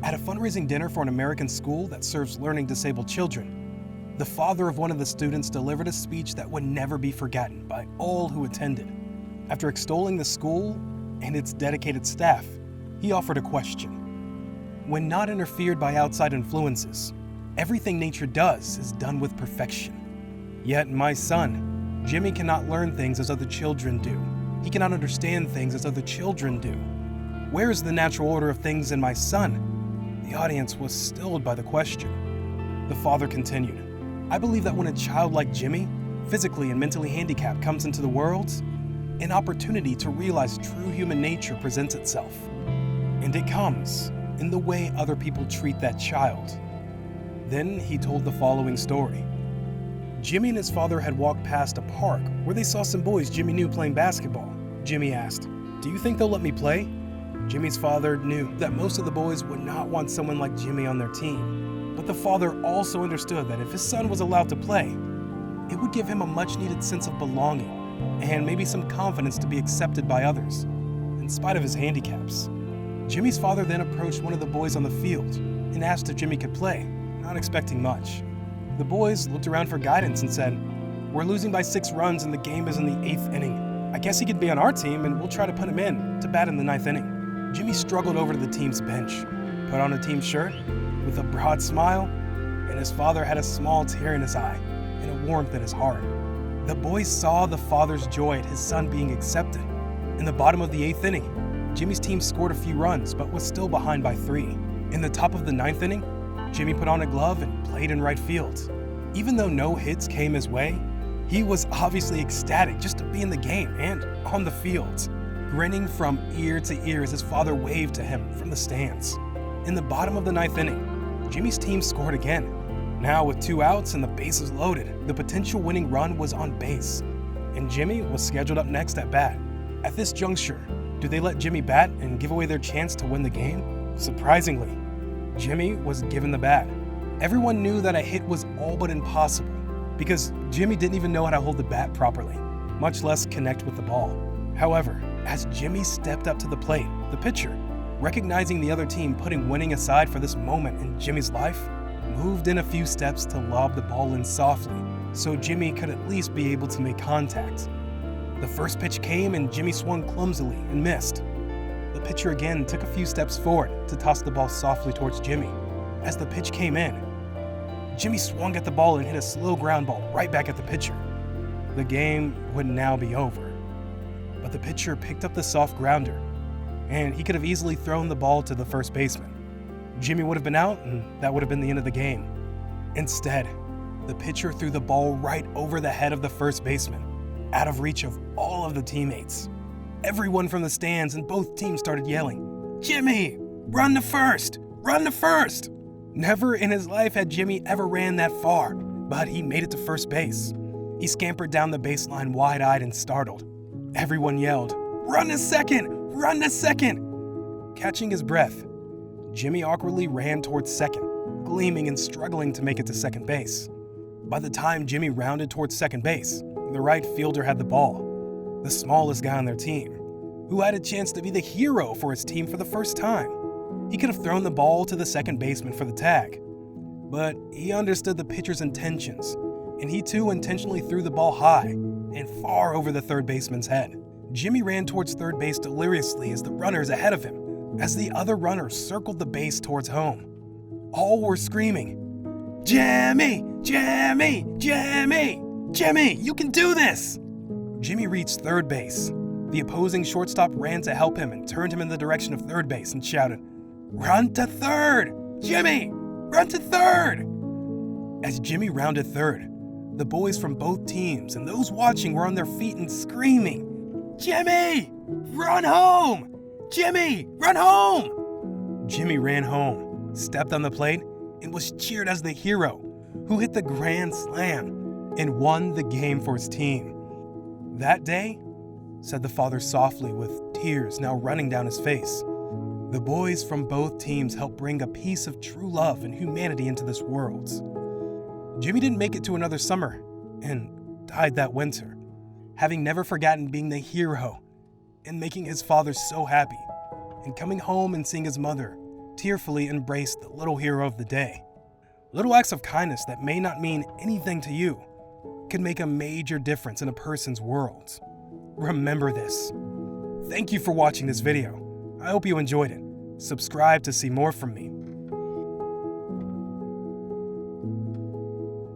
At a fundraising dinner for an American school that serves learning disabled children, the father of one of the students delivered a speech that would never be forgotten by all who attended. After extolling the school and its dedicated staff, he offered a question. When not interfered by outside influences, everything nature does is done with perfection. Yet my son, Jimmy, cannot learn things as other children do. He cannot understand things as other children do. Where is the natural order of things in my son? The audience was stilled by the question. The father continued, I believe that when a child like Jimmy, physically and mentally handicapped, comes into the world, an opportunity to realize true human nature presents itself. And it comes in the way other people treat that child. Then he told the following story. Jimmy and his father had walked past a park where they saw some boys Jimmy knew playing basketball. Jimmy asked, Do you think they'll let me play? Jimmy's father knew that most of the boys would not want someone like Jimmy on their team. But the father also understood that if his son was allowed to play, it would give him a much-needed sense of belonging and maybe some confidence to be accepted by others, in spite of his handicaps. Jimmy's father then approached one of the boys on the field and asked if Jimmy could play, not expecting much. The boys looked around for guidance and said, We're losing by 6 runs and the game is in the 8th inning. I guess he could be on our team and we'll try to put him in to bat in the 9th inning. Jimmy struggled over to the team's bench, put on a team shirt with a broad smile, and his father had a small tear in his eye and a warmth in his heart. The boys saw the father's joy at his son being accepted. In the bottom of the 8th inning, Jimmy's team scored a few runs but was still behind by 3. In the top of the 9th inning, Jimmy put on a glove and played in right field. Even though no hits came his way, he was obviously ecstatic just to be in the game and on the field, grinning from ear to ear as his father waved to him from the stands. In the bottom of the 9th inning, Jimmy's team scored again. Now with 2 outs and the bases loaded, the potential winning run was on base, and Jimmy was scheduled up next at bat. At this juncture, do they let Jimmy bat and give away their chance to win the game? Surprisingly, Jimmy was given the bat. Everyone knew that a hit was all but impossible because Jimmy didn't even know how to hold the bat properly, much less connect with the ball. However, as Jimmy stepped up to the plate, the pitcher, recognizing the other team putting winning aside for this moment in Jimmy's life, moved in a few steps to lob the ball in softly so Jimmy could at least be able to make contact. The first pitch came and Jimmy swung clumsily and missed. The pitcher again took a few steps forward to toss the ball softly towards Jimmy. As the pitch came in, Jimmy swung at the ball and hit a slow ground ball right back at the pitcher. The game would now be over. But the pitcher picked up the soft grounder, and he could have easily thrown the ball to the first baseman. Jimmy would have been out, and that would have been the end of the game. Instead, the pitcher threw the ball right over the head of the first baseman, out of reach of all of the teammates. Everyone from the stands and both teams started yelling, Jimmy, run to first! Run to first! Never in his life had Jimmy ever ran that far, but he made it to first base. He scampered down the baseline wide-eyed and startled. Everyone yelled, Run to second! Run to second! Catching his breath, Jimmy awkwardly ran towards second, gleaming and struggling to make it to second base. By the time Jimmy rounded towards second base, the right fielder had the ball, the smallest guy on their team, who had a chance to be the hero for his team for the first time. He could have thrown the ball to the second baseman for the tag, but he understood the pitcher's intentions, and he too intentionally threw the ball high and far over the third baseman's head. Jimmy ran towards third base deliriously as the runners ahead of him, as the other runners circled the base towards home. All were screaming, Jimmy! Jimmy! Jimmy! Jimmy, you can do this! Jimmy reached third base. The opposing shortstop ran to help him and turned him in the direction of third base and shouted, Run to third! Jimmy! Run to third! As Jimmy rounded third, the boys from both teams and those watching were on their feet and screaming, Jimmy! Run home! Jimmy! Run home! Jimmy ran home, stepped on the plate, and was cheered as the hero who hit the grand slam and won the game for his team. That day, said the father softly with tears now running down his face, the boys from both teams helped bring a piece of true love and humanity into this world. Jimmy didn't make it to another summer and died that winter, having never forgotten being the hero and making his father so happy, and coming home and seeing his mother tearfully embrace the little hero of the day. Little acts of kindness that may not mean anything to you can make a major difference in a person's world. Remember this. Thank you for watching this video. I hope you enjoyed it. Subscribe to see more from me.